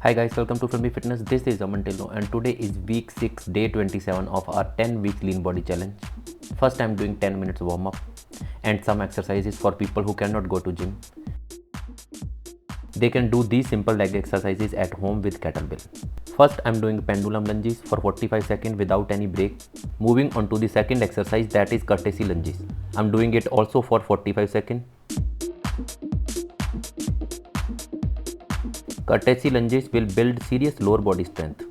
Hi guys, welcome to FILMY Fitness. This is AMAN and today is week 6, day 27 of our 10-week lean body challenge. First I'm doing 10 minutes warm up and some exercises for people who cannot go to gym. They can do these simple leg exercises at home with kettlebell. First I'm doing pendulum lunges for 45 seconds without any break. Moving on to the second exercise, that is courtesy lunges. I'm doing it also for 45 seconds. Courtesy lunges will build serious lower body strength.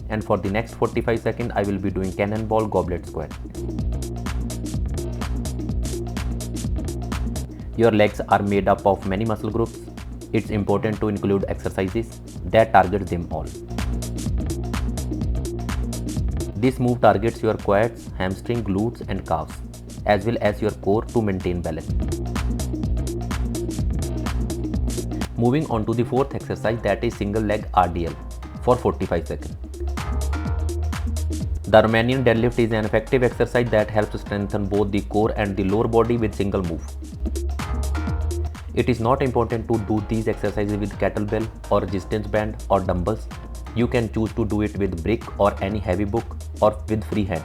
And for the next 45 seconds, I will be doing cannonball goblet squat. Your legs are made up of many muscle groups. It's important to include exercises that target them all. This move targets your quads, hamstring, glutes and calves, as well as your core to maintain balance. Moving on to the fourth exercise, that is single leg RDL for 45 seconds. The Romanian deadlift is an effective exercise that helps strengthen both the core and the lower body with single move. It is not important to do these exercises with kettlebell or resistance band or dumbbells. You can choose to do it with brick or any heavy book or with free hand.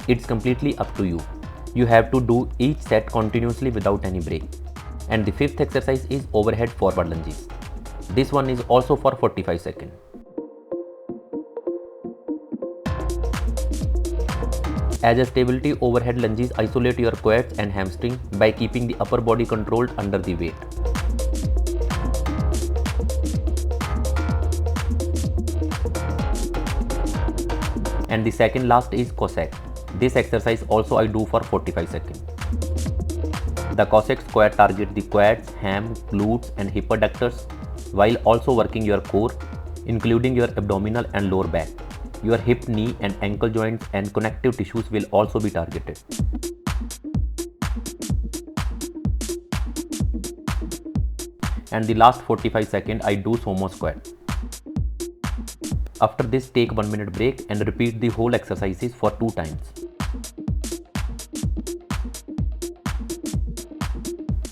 It's completely up to you. You have to do each set continuously without any break. And the fifth exercise is overhead forward lunges. This one is also for 45 seconds. As a stability, overhead lunges isolate your quads and hamstring by keeping the upper body controlled under the weight. And the second last is COSSCAK. This exercise also I do for 45 seconds. The COSSCAK squat targets the quads, ham, glutes and hip adductors while also working your core, including your abdominal and lower back. Your hip, knee and ankle joints and connective tissues will also be targeted. And the last 45 seconds I do SUMO squat. After this, take 1 minute break and repeat the whole exercises for 2 times.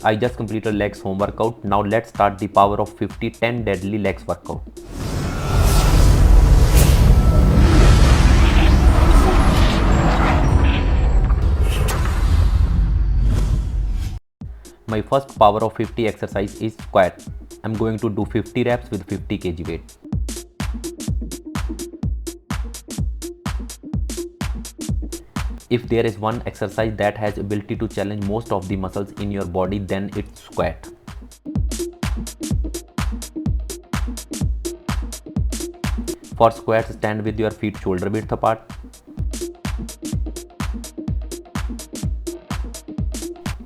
I just completed legs home workout. Now let's start the power of 50 10 deadly legs workout. My first power of 50 exercise is squat. I'm going to do 50 reps with 50 kg weight. If there is one exercise that has ability to challenge most of the muscles in your body, then it's squat. For squats, stand with your feet shoulder width apart.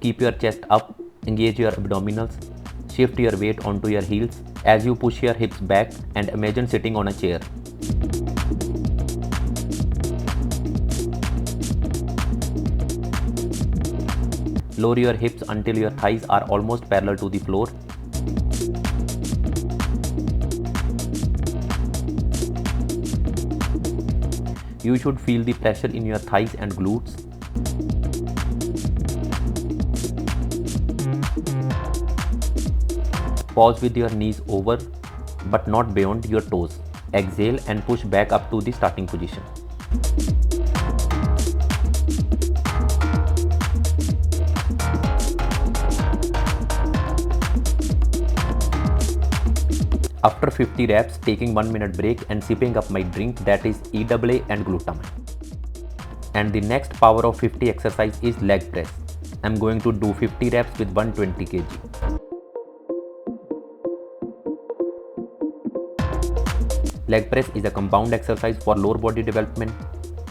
Keep your chest up, engage your abdominals, shift your weight onto your heels as you push your hips back and imagine sitting on a chair. Lower your hips until your thighs are almost parallel to the floor. You should feel the pressure in your thighs and glutes. Pause with your knees over but not beyond your toes. Exhale and push back up to the starting position. After 50 reps, taking 1 minute break and sipping up my drink, that is EAA and glutamine. And the next power of 50 exercise is leg press. I'm going to do 50 reps with 120 kg. Leg press is a compound exercise for lower body development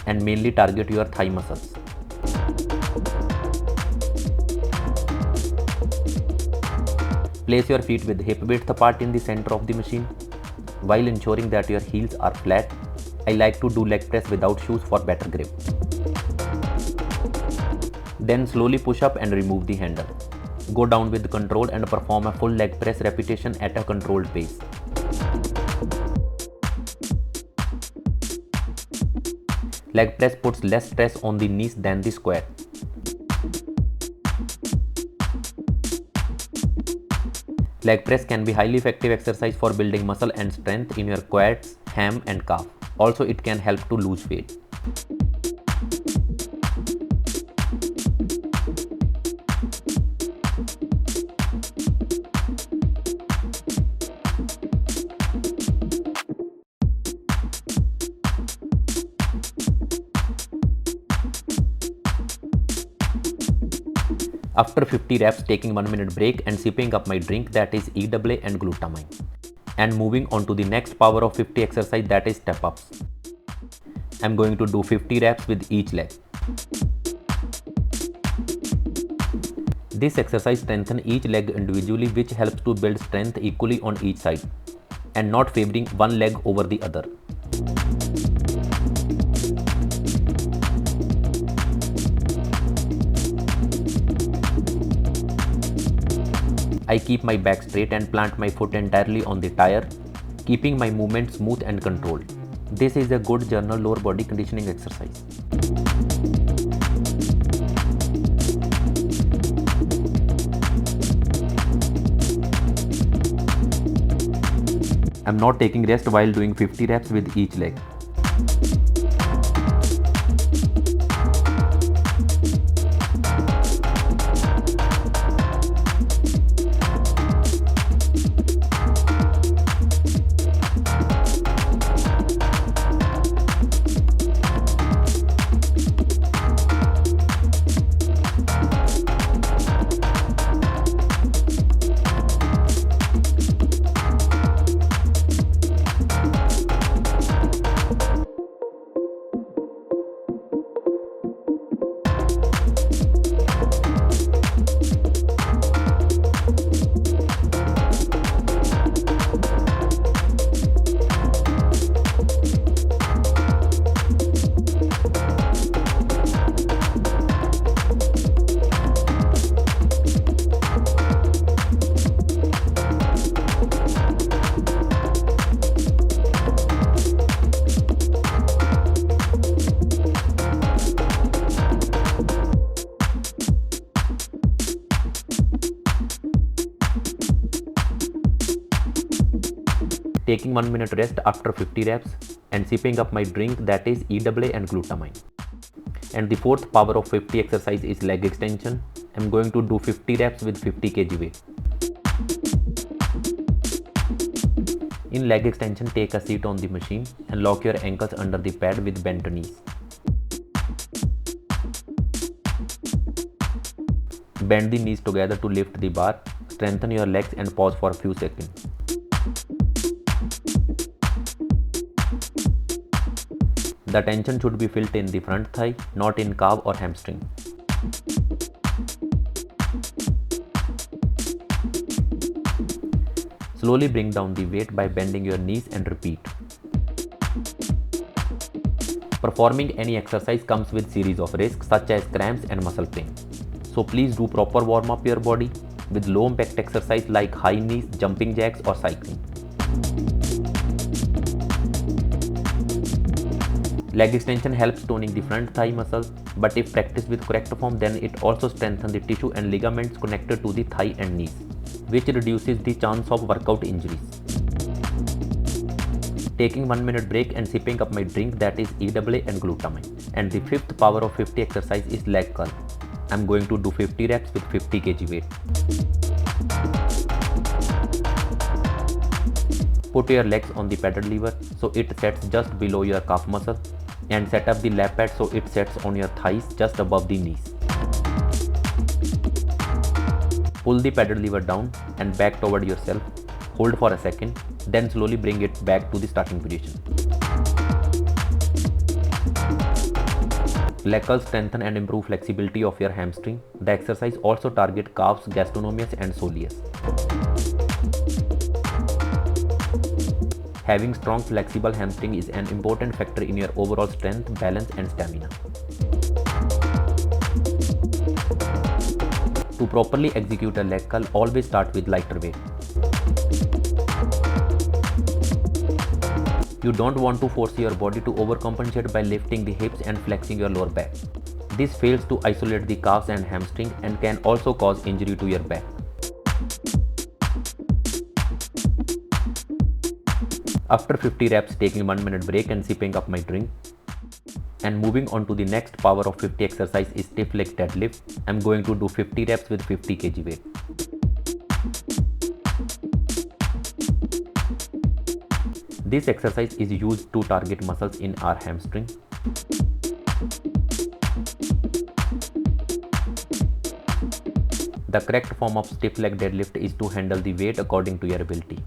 and mainly target your thigh muscles. Place your feet with hip width apart in the center of the machine while ensuring that your heels are flat. I like to do leg press without shoes for better grip. Then slowly push up and remove the handle. Go down with control and perform a full leg press repetition at a controlled pace. Leg press puts less stress on the knees than the squat. Leg press can be highly effective exercise for building muscle and strength in your quads, ham and calf. Also, it can help to lose weight. After 50 reps, taking 1 minute break and sipping up my drink, that is EAA and glutamine. And moving on to the next power of 50 exercise, that is step ups. I'm going to do 50 reps with each leg. This exercise strengthens each leg individually, which helps to build strength equally on each side and not favoring one leg over the other. I keep my back straight and plant my foot entirely on the tire, keeping my movement smooth and controlled. This is a good general lower body conditioning exercise. I'm not taking rest while doing 50 reps with each leg. Taking 1 minute rest after 50 reps and sipping up my drink, that is EAA and glutamine. And the fourth power of 50 exercise is leg extension. I'm going to do 50 reps with 50 kg weight. In leg extension, take a seat on the machine and lock your ankles under the pad with bent knees. Bend the knees together to lift the bar, strengthen your legs and pause for a few seconds. The tension should be felt in the front thigh, not in calf or hamstring. Slowly bring down the weight by bending your knees and repeat. Performing any exercise comes with series of risks such as cramps and muscle pain. So please do proper warm up your body with low impact exercise like high knees, jumping jacks or cycling. Leg extension helps toning the front thigh muscle, but if practiced with correct form, then it also strengthens the tissue and ligaments connected to the thigh and knees, which reduces the chance of workout injuries. Taking 1 minute break and sipping up my drink, that is EAA and glutamine. And the fifth power of 50 exercise is leg curl. I'm going to do 50 reps with 50 kg weight. Put your legs on the pedal lever so it sets just below your calf muscle, and set up the lap pad so it sets on your thighs just above the knees. Pull the pedal lever down and back toward yourself. Hold for a second, then slowly bring it back to the starting position. Leg curls strengthen and improve flexibility of your hamstring. The exercise also targets calves, gastrocnemius and soleus. Having strong flexible hamstring is an important factor in your overall strength, balance and stamina. To properly execute a leg curl, always start with lighter weight. You don't want to force your body to overcompensate by lifting the hips and flexing your lower back. This fails to isolate the calves and hamstring and can also cause injury to your back. After 50 reps, taking 1 minute break and sipping up my drink. And moving on to the next power of 50 exercise is stiff leg deadlift. I'm going to do 50 reps with 50 kg weight. This exercise is used to target muscles in our hamstring. The correct form of stiff leg deadlift is to handle the weight according to your ability.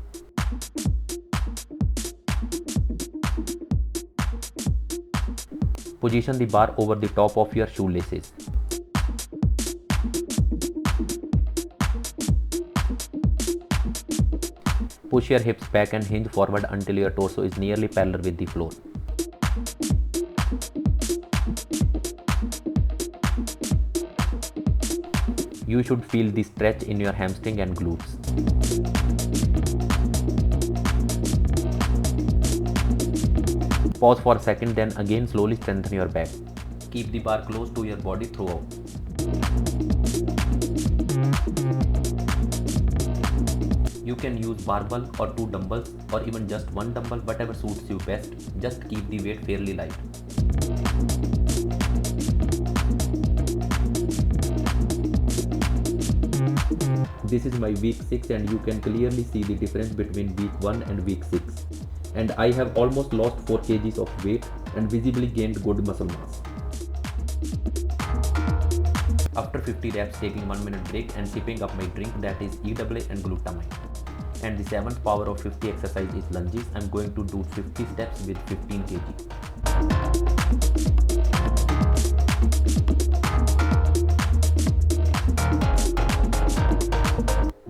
Position the bar over the top of your shoelaces. Push your hips back and hinge forward until your torso is nearly parallel with the floor. You should feel the stretch in your hamstring and glutes. Pause for a second, then again slowly strengthen your back. Keep the bar close to your body throughout. You can use barbell or 2 dumbbells or even just 1 dumbbell, whatever suits you best. Just keep the weight fairly light. This is my week 6 and you can clearly see the difference between week 1 and week 6. And I have almost lost 4 kgs of weight and visibly gained good muscle mass. After 50 reps, taking 1 minute break and sipping up my drink, that is EAA and glutamine. And the 7th power of 50 exercise is lunges. I'm going to do 50 steps with 15 kg.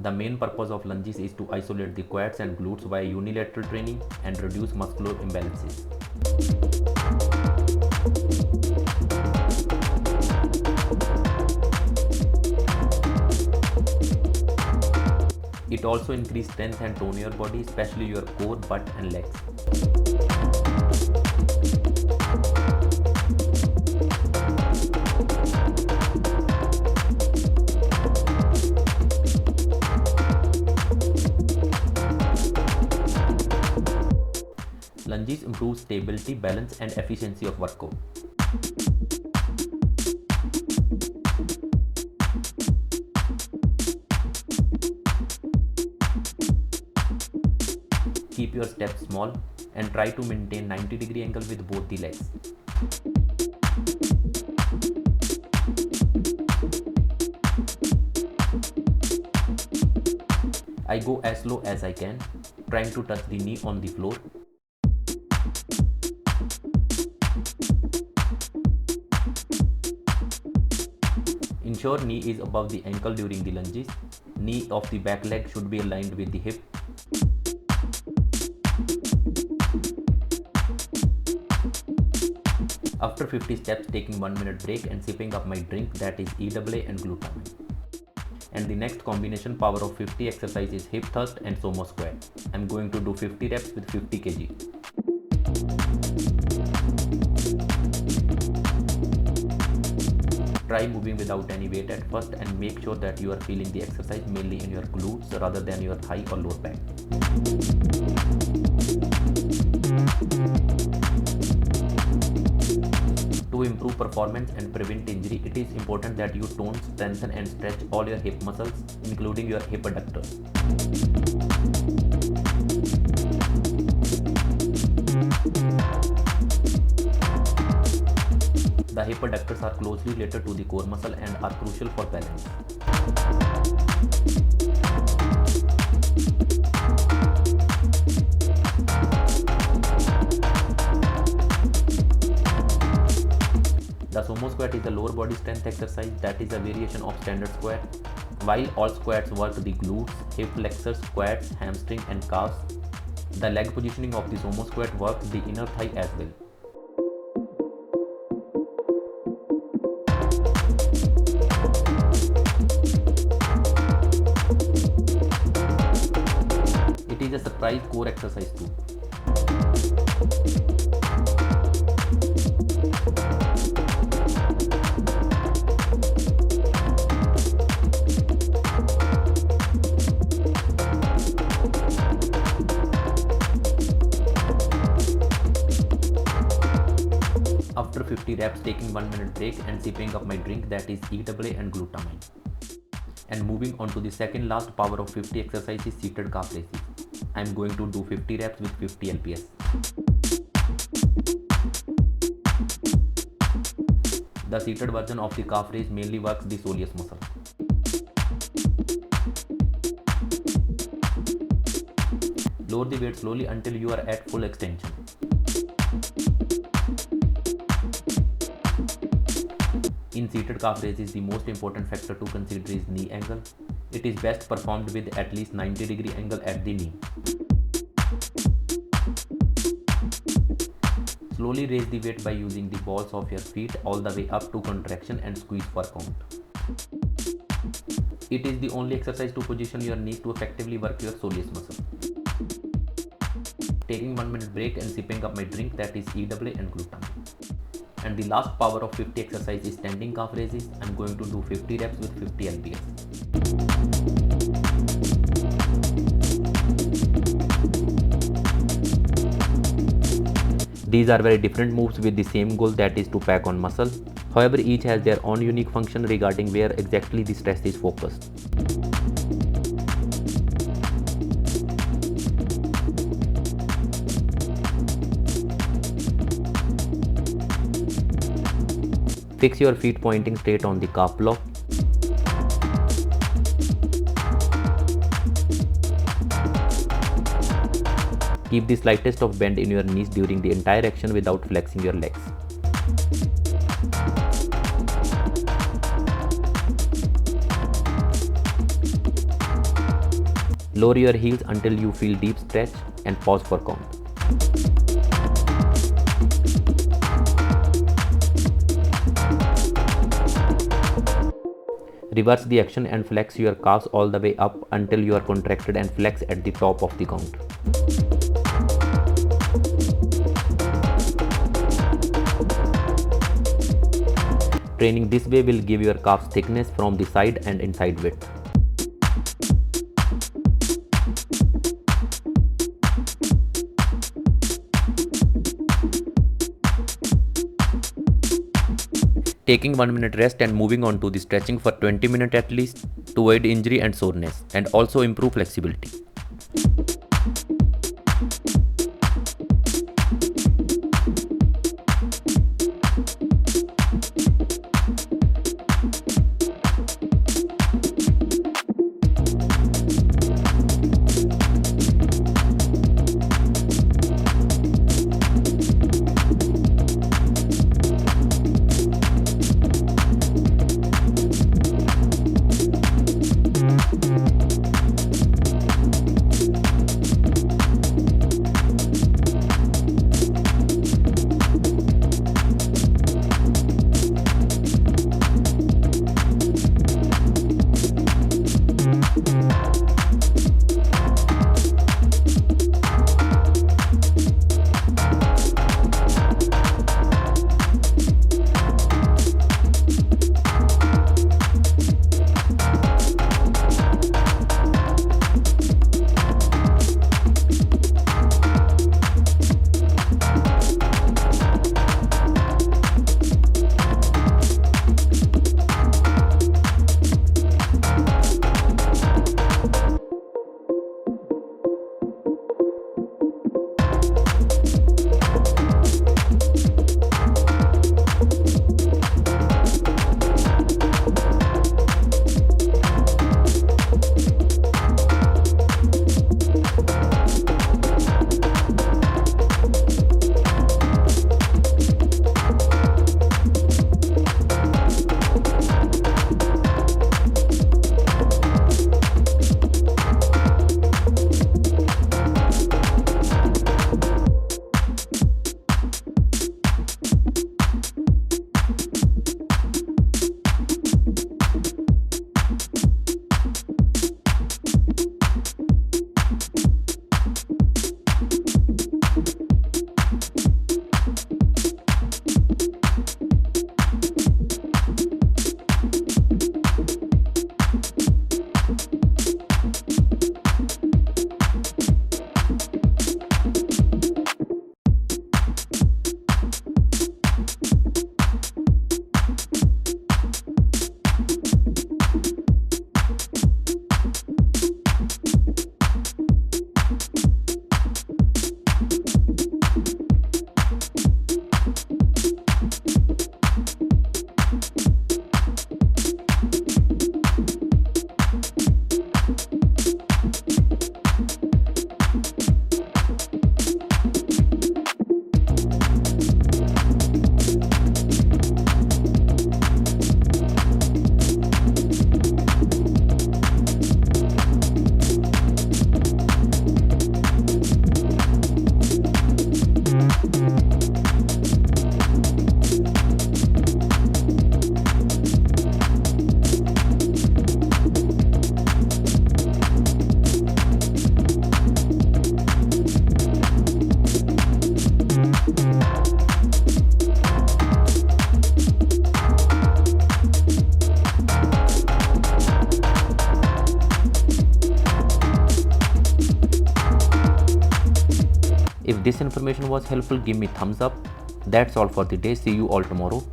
The main purpose of lunges is to isolate the quads and glutes via unilateral training and reduce muscular imbalances. It also increases strength and tone in your body, especially your core, butt and legs. Lunges improve stability, balance and efficiency of workout. Keep your steps small and try to maintain 90-degree angle with both the legs. I go as slow as I can, trying to touch the knee on the floor. Ensure knee is above the ankle during the lunges. Knee of the back leg should be aligned with the hip. After 50 steps, taking 1 minute break and sipping up my drink, that is EAA and glutamine. And the next combination power of 50 exercise is hip thrust and sumo squat. I'm going to do 50 reps with 50 kg. Try moving without any weight at first and make sure that you are feeling the exercise mainly in your glutes rather than your thigh or lower back. To improve performance and prevent injury, it is important that you tone, strengthen and stretch all your hip muscles, including your hip adductors. The hip adductors are closely related to the core muscle and are crucial for balance. The sumo squat is a lower body strength exercise that is a variation of standard squat. While all squats work the glutes, hip flexors, quads, hamstring and calves, the leg positioning of the sumo squat works the inner thigh as well. It is a surprise core exercise too. 50 reps, taking 1 minute break and sipping up my drink, that is EAA and glutamine. And moving on to the second last power of 50 exercise is seated calf raises. I am going to do 50 reps with 50 lps. The seated version of the calf raise mainly works the soleus muscle. Lower the weight slowly until you are at full extension. In seated calf raises, the most important factor to consider is knee angle. It is best performed with at least 90-degree angle at the knee. Slowly raise the weight by using the balls of your feet all the way up to contraction and squeeze for count. It is the only exercise to position your knees to effectively work your soleus muscle. Taking 1 minute break and sipping up my drink, that is EAA and glutamine. And the last power of 50 exercise is standing calf raises. I am going to do 50 reps with 50 lps. These are very different moves with the same goal, that is to pack on muscle. However, each has their own unique function regarding where exactly the stress is focused. Fix your feet pointing straight on the calf block. Keep the slightest of bend in your knees during the entire action without flexing your legs. Lower your heels until you feel deep stretch and pause for count. Reverse the action and flex your calves all the way up until you are contracted and flex at the top of the count. Training this way will give your calves thickness from the side and inside width. Taking 1 minute rest and moving on to the stretching for 20 minutes at least to avoid injury and soreness and also improve flexibility. If this information was helpful, give me thumbs up. That's all for the day. See you all tomorrow.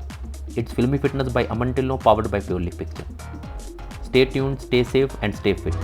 It's Filmy Fitness by Aman, powered by Purely Picture. Stay tuned, stay safe and stay fit.